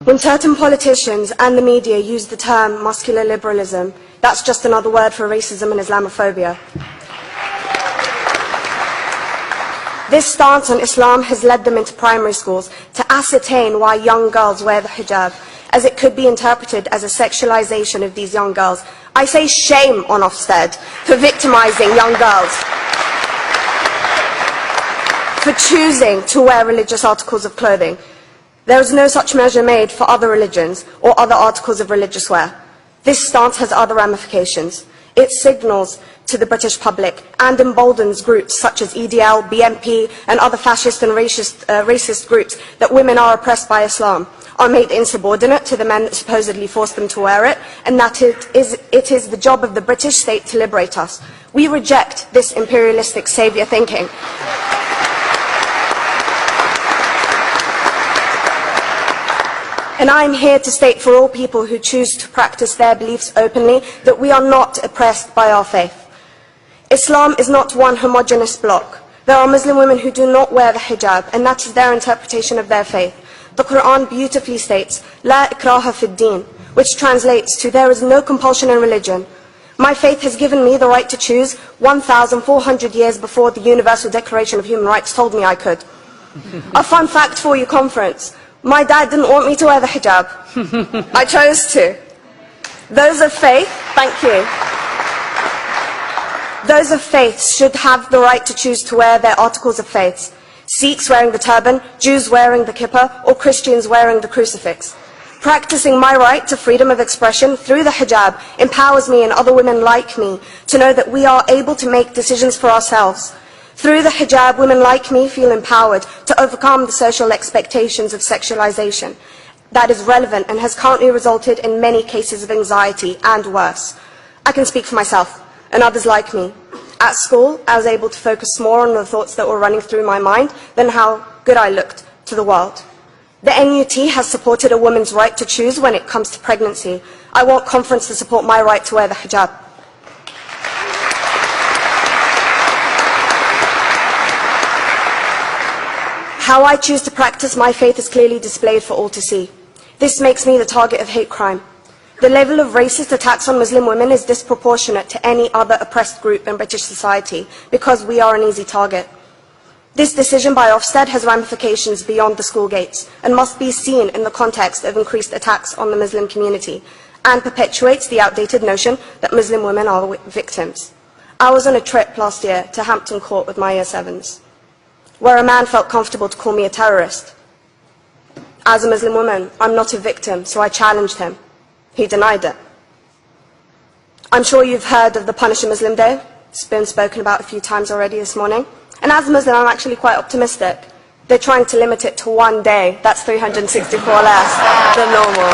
When certain politicians and the media use the term muscular liberalism, that's just another word for racism and Islamophobia. This stance on Islam has led them into primary schools to ascertain why young girls wear the hijab, as it could be interpreted as a sexualization of these young girls. I say shame on Ofsted for victimizing young girls, for choosing to wear religious articles of clothing. There is no such measure made for other religions or other articles of religious wear. This stance has other ramifications. It signals to the British public and emboldens groups such as EDL, BNP and other fascist and racist groups that women are oppressed by Islam, are made insubordinate to the men that supposedly force them to wear it, and that it is the job of the British state to liberate us. We reject this imperialistic saviour thinking. And I am here to state for all people who choose to practice their beliefs openly that we are not oppressed by our faith. Islam is not one homogeneous block. There are Muslim women who do not wear the hijab, and that is their interpretation of their faith. The Quran beautifully states, La ikraha fid din, which translates to, there is no compulsion in religion. My faith has given me the right to choose 1,400 years before the Universal Declaration of Human Rights told me I could. A fun fact for you, conference. My dad didn't want me to wear the hijab. I chose to. Those of faith, thank you. Those of faith should have the right to choose to wear their articles of faith. Sikhs wearing the turban, Jews wearing the kippah, or Christians wearing the crucifix. Practicing my right to freedom of expression through the hijab empowers me and other women like me to know that we are able to make decisions for ourselves. Through the hijab, women like me feel empowered to overcome the social expectations of sexualization that is relevant and has currently resulted in many cases of anxiety and worse. I can speak for myself and others like me. At school, I was able to focus more on the thoughts that were running through my mind than how good I looked to the world. The NUT has supported a woman's right to choose when it comes to pregnancy. I want conference to support my right to wear the hijab. How I choose to practice my faith is clearly displayed for all to see. This makes me the target of hate crime. The level of racist attacks on Muslim women is disproportionate to any other oppressed group in British society because we are an easy target. This decision by Ofsted has ramifications beyond the school gates and must be seen in the context of increased attacks on the Muslim community and perpetuates the outdated notion that Muslim women are victims. I was on a trip last year to Hampton Court with my Year 7s, where a man felt comfortable to call me a terrorist. As a Muslim woman, I'm not a victim, so I challenged him. He denied it. I'm sure you've heard of the Punish a Muslim Day. It's been spoken about a few times already this morning. And as a Muslim, I'm actually quite optimistic. They're trying to limit it to one day. That's 364 less than normal.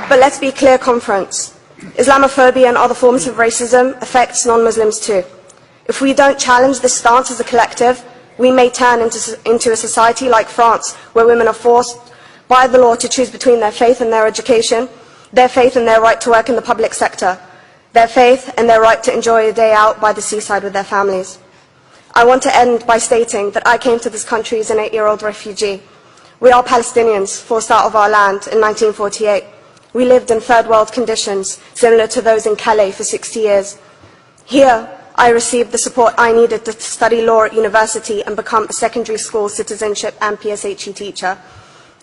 But let's be clear, conference. Islamophobia and other forms of racism affects non-Muslims too. If we don't challenge this stance as a collective, we may turn into a society like France, where women are forced by the law to choose between their faith and their education, their faith and their right to work in the public sector, their faith and their right to enjoy a day out by the seaside with their families. I want to end by stating that I came to this country as an 8-year-old refugee. We are Palestinians, forced out of our land in 1948. We lived in third world conditions, similar to those in Calais for 60 years. Here, I received the support I needed to study law at university and become a secondary school citizenship and PSHE teacher,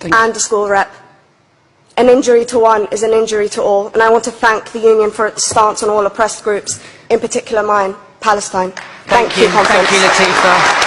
and a school rep. An injury to one is an injury to all, and I want to thank the Union for its stance on all oppressed groups, in particular mine, Palestine. Thank you, conference. Thank you, Latifa.